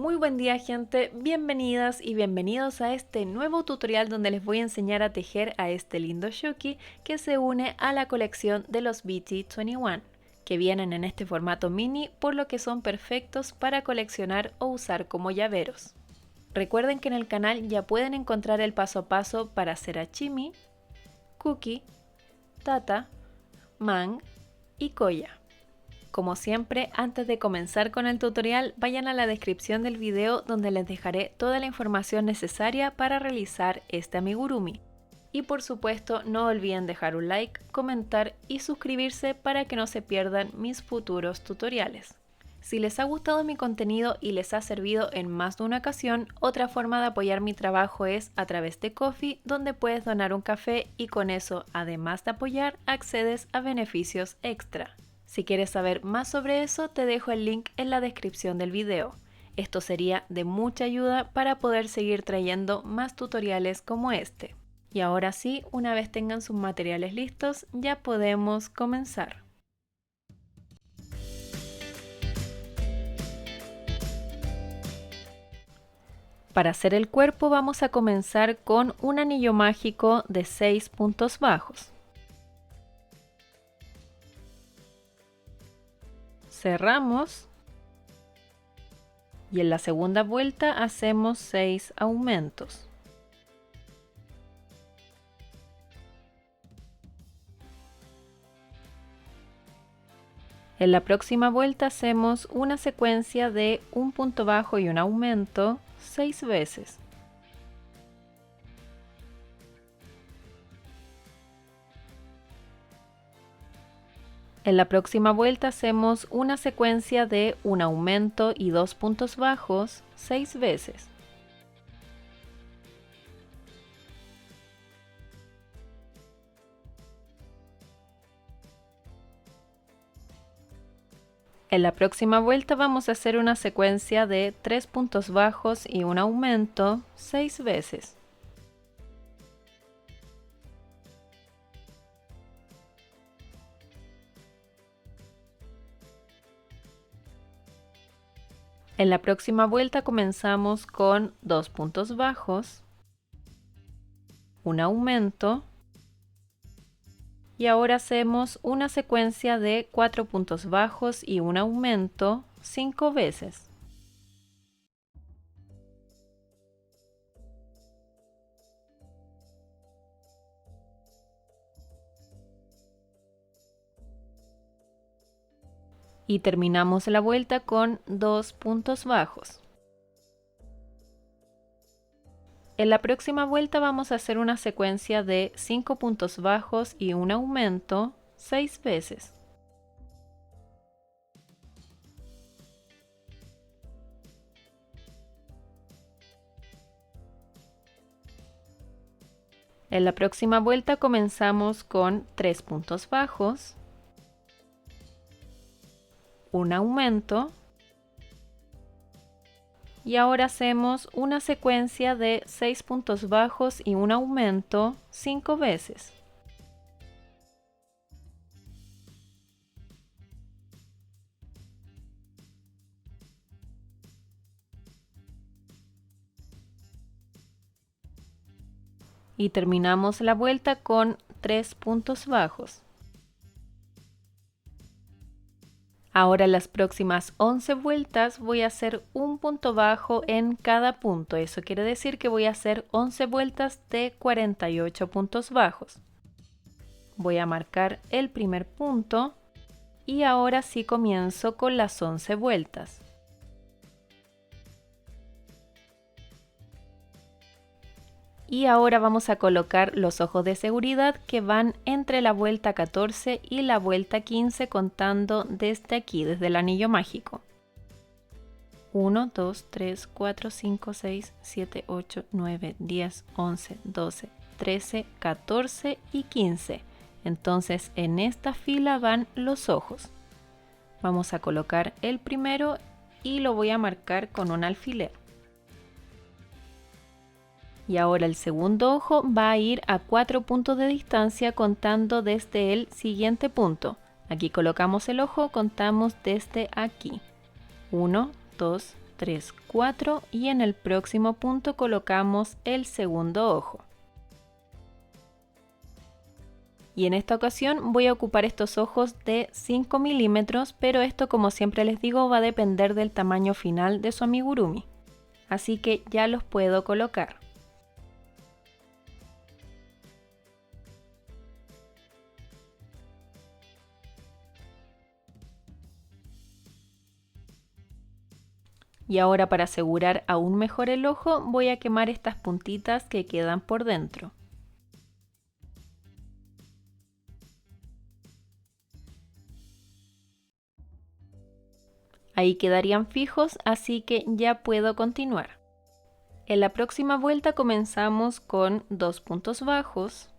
Muy buen día, gente, bienvenidas y bienvenidos a este nuevo tutorial donde les voy a enseñar a tejer a este lindo Shuki que se une a la colección de los BT21, que vienen en este formato mini, por lo que son perfectos para coleccionar o usar como llaveros. Recuerden que en el canal ya pueden encontrar el paso a paso para hacer a Chimi, Cookie, Tata, Mang y Koya. Como siempre, antes de comenzar con el tutorial, vayan a la descripción del video donde les dejaré toda la información necesaria para realizar este amigurumi. Y por supuesto, no olviden dejar un like, comentar y suscribirse para que no se pierdan mis futuros tutoriales. Si les ha gustado mi contenido y les ha servido en más de una ocasión, otra forma de apoyar mi trabajo es a través de Ko-fi, donde puedes donar un café y con eso, además de apoyar, accedes a beneficios extra. Si quieres saber más sobre eso, te dejo el link en la descripción del video. Esto sería de mucha ayuda para poder seguir trayendo más tutoriales como este. Y ahora sí, una vez tengan sus materiales listos, ya podemos comenzar. Para hacer el cuerpo vamos a comenzar con un anillo mágico de 6 puntos bajos. Cerramos y en la segunda vuelta hacemos 6 aumentos. En la próxima vuelta hacemos una secuencia de un punto bajo y un aumento 6 veces. En la próxima vuelta hacemos una secuencia de un aumento y 2 puntos bajos 6 veces. En la próxima vuelta vamos a hacer una secuencia de 3 puntos bajos y un aumento 6 veces. En la próxima vuelta comenzamos con 2 puntos bajos, un aumento y ahora hacemos una secuencia de 4 puntos bajos y un aumento 5 veces. Y terminamos la vuelta con 2 puntos bajos. En la próxima vuelta vamos a hacer una secuencia de 5 puntos bajos y un aumento 6 veces. En la próxima vuelta comenzamos con 3 puntos bajos, un aumento y ahora hacemos una secuencia de 6 puntos bajos y un aumento 5 veces. Y terminamos la vuelta con 3 puntos bajos. Ahora las próximas 11 vueltas voy a hacer un punto bajo en cada punto. Eso quiere decir que voy a hacer 11 vueltas de 48 puntos bajos. Voy a marcar el primer punto y ahora sí comienzo con las 11 vueltas. Y ahora vamos a colocar los ojos de seguridad que van entre la vuelta 14 y la vuelta 15 contando desde aquí, desde el anillo mágico. 1, 2, 3, 4, 5, 6, 7, 8, 9, 10, 11, 12, 13, 14 y 15. Entonces en esta fila van los ojos. Vamos a colocar el primero y lo voy a marcar con un alfiler. Y ahora el segundo ojo va a ir a 4 puntos de distancia contando desde el siguiente punto. Aquí colocamos el ojo, contamos desde aquí. 1, 2, 3, 4 y en el próximo punto colocamos el segundo ojo. Y en esta ocasión voy a ocupar estos ojos de 5 milímetros, pero esto, como siempre les digo, va a depender del tamaño final de su amigurumi. Así que ya los puedo colocar. Y ahora, para asegurar aún mejor el ojo, voy a quemar estas puntitas que quedan por dentro. Ahí quedarían fijos, así que ya puedo continuar. En la próxima vuelta comenzamos con 2 puntos bajos,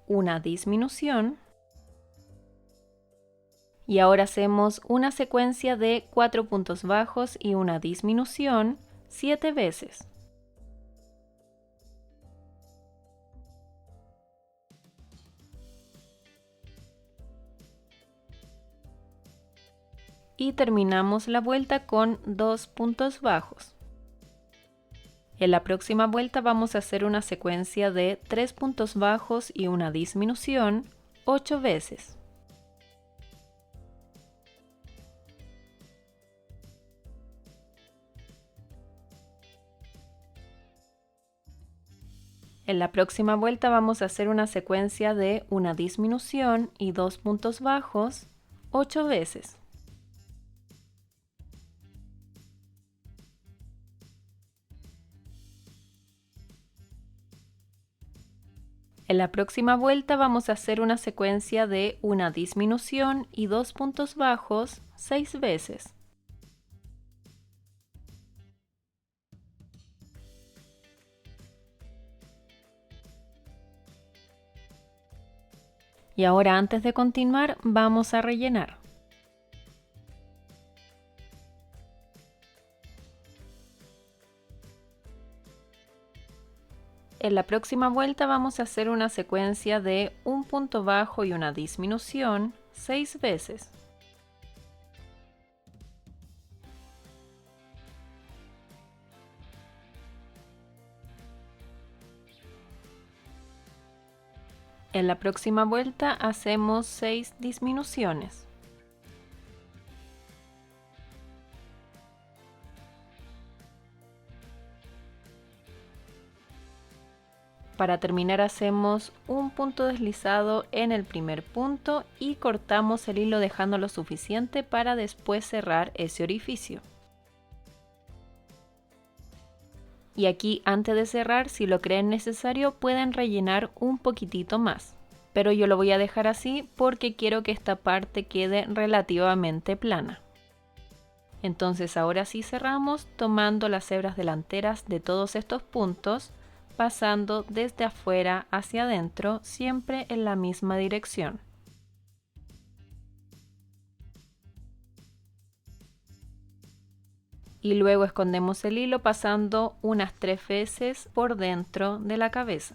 una disminución, y ahora hacemos una secuencia de 4 puntos bajos y una disminución 7 veces. Y terminamos la vuelta con 2 puntos bajos. En la próxima vuelta vamos a hacer una secuencia de 3 puntos bajos y una disminución 8 veces. En la próxima vuelta vamos a hacer una secuencia de una disminución y 2 puntos bajos 8 veces. En la próxima vuelta vamos a hacer una secuencia de una disminución y 2 puntos bajos 6 veces. Y ahora, antes de continuar, vamos a rellenar. En la próxima vuelta vamos a hacer una secuencia de un punto bajo y una disminución 6 veces. En la próxima vuelta hacemos 6 disminuciones. Para terminar hacemos un punto deslizado en el primer punto y cortamos el hilo dejando lo suficiente para después cerrar ese orificio. Y aquí, antes de cerrar, si lo creen necesario, pueden rellenar un poquitito más. Pero yo lo voy a dejar así porque quiero que esta parte quede relativamente plana. Entonces ahora sí cerramos tomando las hebras delanteras de todos estos puntos, pasando desde afuera hacia adentro, siempre en la misma dirección. Y luego escondemos el hilo pasando unas 3 veces por dentro de la cabeza.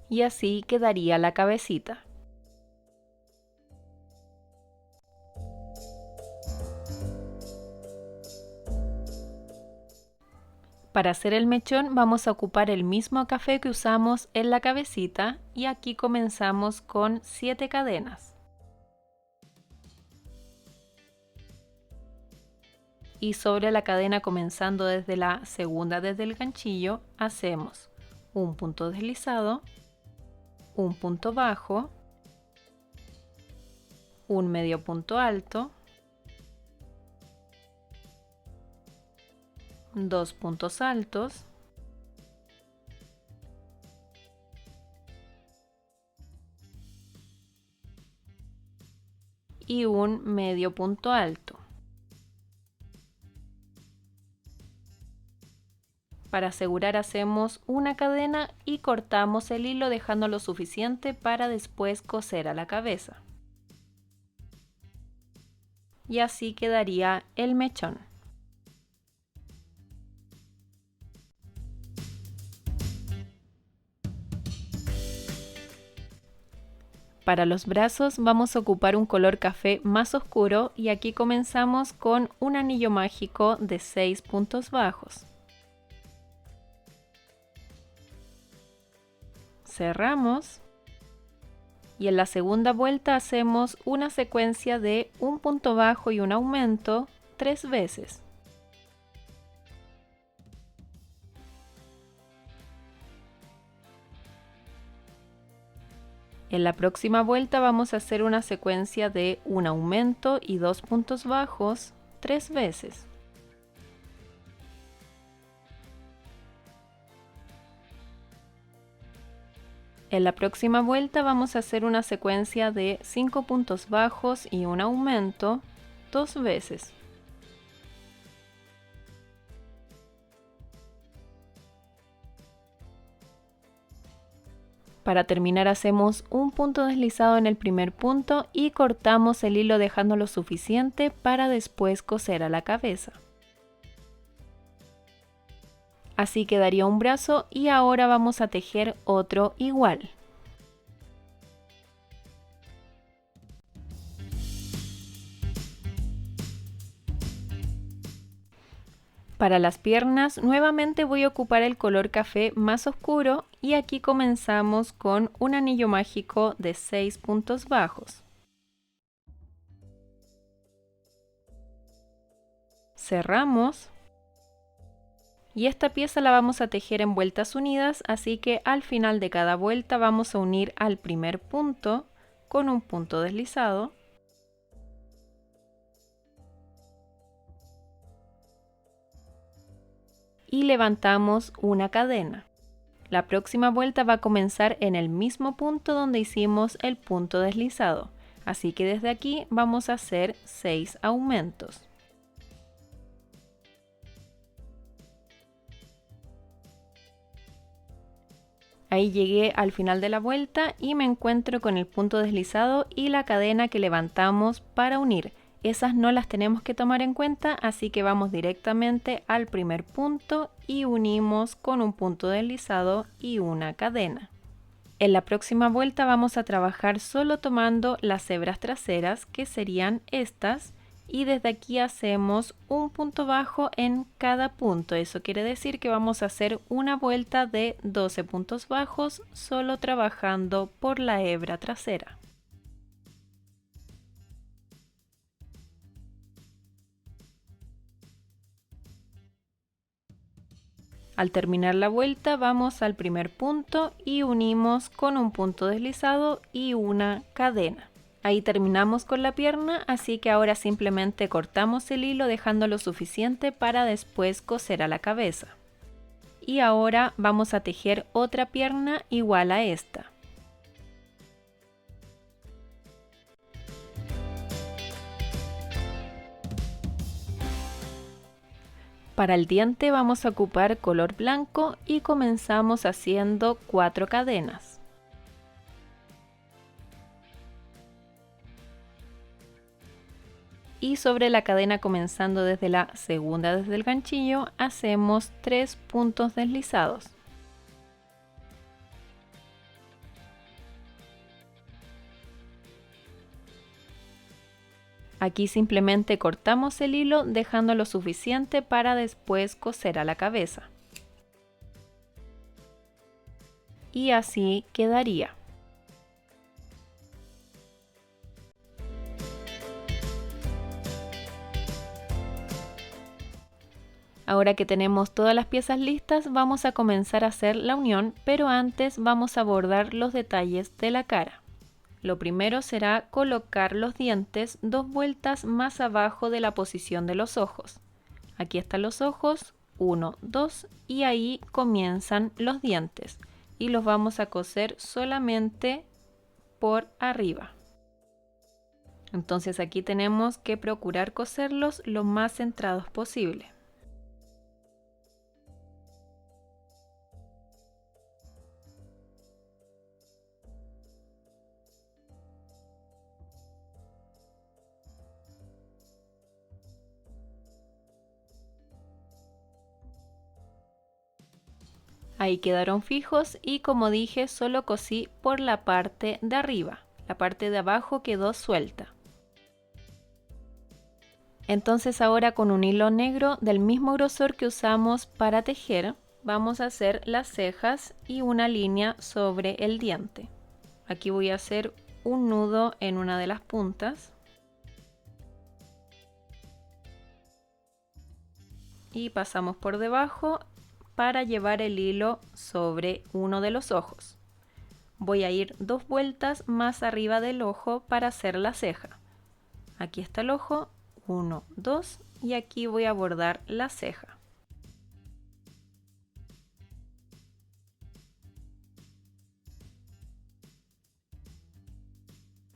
Y así quedaría la cabecita. Para hacer el mechón vamos a ocupar el mismo café que usamos en la cabecita y aquí comenzamos con 7 cadenas. Y sobre la cadena, comenzando desde la segunda desde el ganchillo, hacemos un punto deslizado, un punto bajo, un medio punto alto, 2 puntos altos, y un medio punto alto. Para asegurar hacemos una cadena y cortamos el hilo dejando lo suficiente para después coser a la cabeza. Y así quedaría el mechón. Para los brazos vamos a ocupar un color café más oscuro y aquí comenzamos con un anillo mágico de 6 puntos bajos. Cerramos y en la segunda vuelta hacemos una secuencia de un punto bajo y un aumento 3 veces. En la próxima vuelta vamos a hacer una secuencia de un aumento y 2 puntos bajos 3 veces. En la próxima vuelta vamos a hacer una secuencia de 5 puntos bajos y un aumento 2 veces. Para terminar hacemos un punto deslizado en el primer punto y cortamos el hilo dejando lo suficiente para después coser a la cabeza. Así quedaría un brazo y ahora vamos a tejer otro igual. Para las piernas nuevamente voy a ocupar el color café más oscuro y aquí comenzamos con un anillo mágico de 6 puntos bajos. Cerramos y esta pieza la vamos a tejer en vueltas unidas, así que al final de cada vuelta vamos a unir al primer punto con un punto deslizado. Y levantamos una cadena. La próxima vuelta va a comenzar en el mismo punto donde hicimos el punto deslizado, así que desde aquí vamos a hacer 6 aumentos. Ahí llegué al final de la vuelta y me encuentro con el punto deslizado y la cadena que levantamos para unir. Esas no las tenemos que tomar en cuenta, así que vamos directamente al primer punto y unimos con un punto deslizado y una cadena. En la próxima vuelta vamos a trabajar solo tomando las hebras traseras, que serían estas, y desde aquí hacemos un punto bajo en cada punto. Eso quiere decir que vamos a hacer una vuelta de 12 puntos bajos solo trabajando por la hebra trasera. Al terminar la vuelta vamos al primer punto y unimos con un punto deslizado y una cadena. Ahí terminamos con la pierna, así que ahora simplemente cortamos el hilo dejando lo suficiente para después coser a la cabeza. Y ahora vamos a tejer otra pierna igual a esta. Para el diente vamos a ocupar color blanco y comenzamos haciendo 4 cadenas. Y sobre la cadena comenzando desde la segunda desde el ganchillo hacemos 3 puntos deslizados. Aquí simplemente cortamos el hilo dejando lo suficiente para después coser a la cabeza. Y así quedaría. Ahora que tenemos todas las piezas listas, vamos a comenzar a hacer la unión, pero antes vamos a bordar los detalles de la cara. Lo primero será colocar los dientes 2 vueltas más abajo de la posición de los ojos. Aquí están los ojos, 1, 2 y ahí comienzan los dientes y los vamos a coser solamente por arriba. Entonces aquí tenemos que procurar coserlos lo más centrados posible. Ahí quedaron fijos y como dije solo cosí por la parte de arriba. La parte de abajo quedó suelta. Entonces ahora con un hilo negro del mismo grosor que usamos para tejer, vamos a hacer las cejas y una línea sobre el diente. Aquí voy a hacer un nudo en una de las puntas. Y pasamos por debajo para llevar el hilo sobre uno de los ojos. Voy a ir 2 vueltas más arriba del ojo para hacer la ceja. Aquí está el ojo, 1, 2 y aquí voy a bordar la ceja.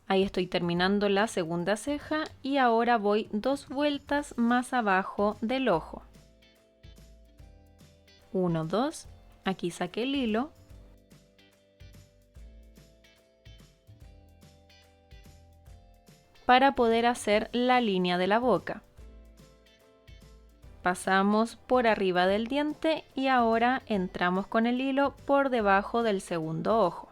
Ahí estoy terminando la segunda ceja y ahora voy 2 vueltas más abajo del ojo. 1, 2, aquí saqué el hilo. Para poder hacer la línea de la boca. Pasamos por arriba del diente y ahora entramos con el hilo por debajo del segundo ojo.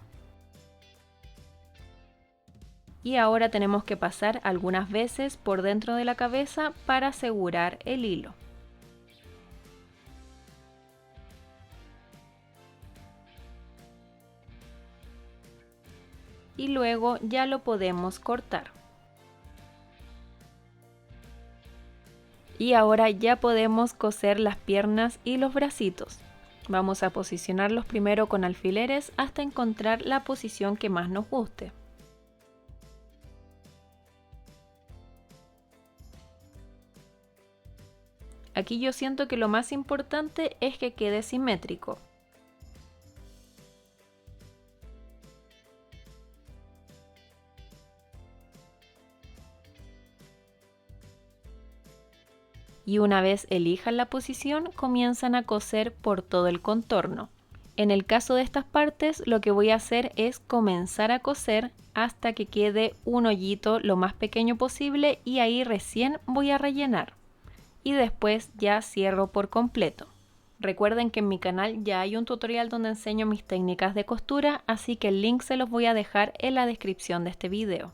Y ahora tenemos que pasar algunas veces por dentro de la cabeza para asegurar el hilo. Y luego ya lo podemos cortar. Y ahora ya podemos coser las piernas y los bracitos. Vamos a posicionarlos primero con alfileres hasta encontrar la posición que más nos guste. Aquí yo siento que lo más importante es que quede simétrico. Y una vez elijan la posición, comienzan a coser por todo el contorno. En el caso de estas partes, lo que voy a hacer es comenzar a coser hasta que quede un hoyito lo más pequeño posible y ahí recién voy a rellenar. Y después ya cierro por completo. Recuerden que en mi canal ya hay un tutorial donde enseño mis técnicas de costura, así que el link se los voy a dejar en la descripción de este video.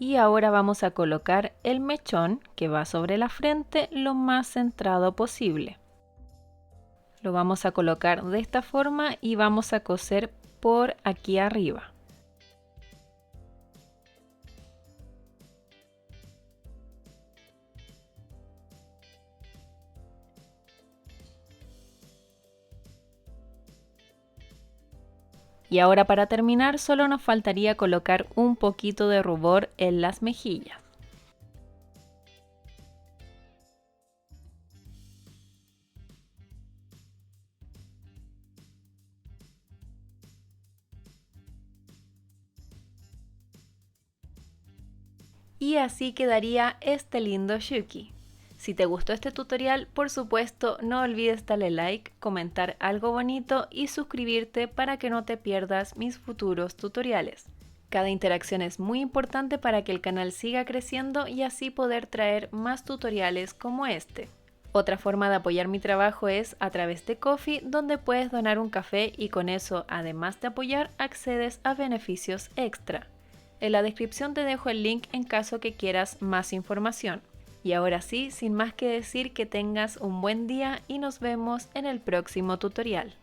Y ahora vamos a colocar el mechón que va sobre la frente lo más centrado posible. Lo vamos a colocar de esta forma y vamos a coser por aquí arriba. Y ahora para terminar solo nos faltaría colocar un poquito de rubor en las mejillas. Y así quedaría este lindo shuki. Si te gustó este tutorial, por supuesto no olvides darle like, comentar algo bonito y suscribirte para que no te pierdas mis futuros tutoriales. Cada interacción es muy importante para que el canal siga creciendo y así poder traer más tutoriales como este. Otra forma de apoyar mi trabajo es a través de Ko-fi, donde puedes donar un café y con eso, además de apoyar, accedes a beneficios extra. En la descripción te dejo el link en caso que quieras más información. Y ahora sí, sin más que decir, que tengas un buen día y nos vemos en el próximo tutorial.